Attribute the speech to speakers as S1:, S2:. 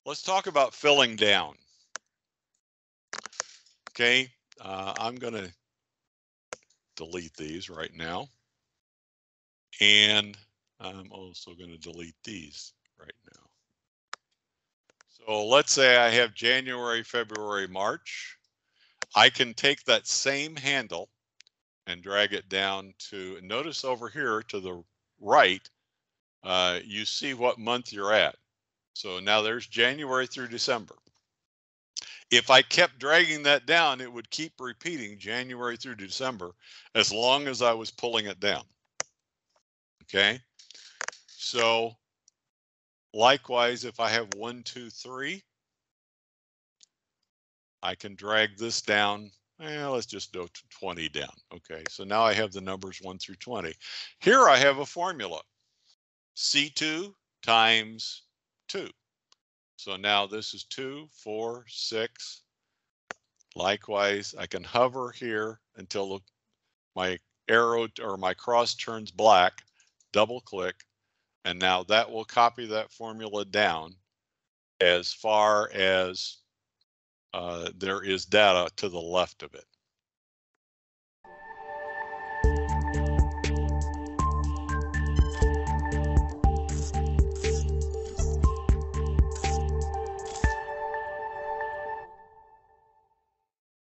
S1: Let's talk about filling down. Okay, I'm going to delete these right now. And I'm also going to delete these right now. So let's say I have January, February, March. I can take that same handle and drag it down to, notice over here to the right, you see what month you're at. So now there's January through December. If I kept dragging that down, it would keep repeating January through December as long as I was pulling it down. Okay, so likewise, if I have 1, 2, 3, I can drag this down. Let's just go to 20 down. Okay, so now I have the numbers 1 through 20. Here I have a formula. C2 times 2. So now this is 2, 4, 6. Likewise, I can hover here until my arrow or my cross turns black, double click, and now that will copy that formula down as far as there is data to the left of it.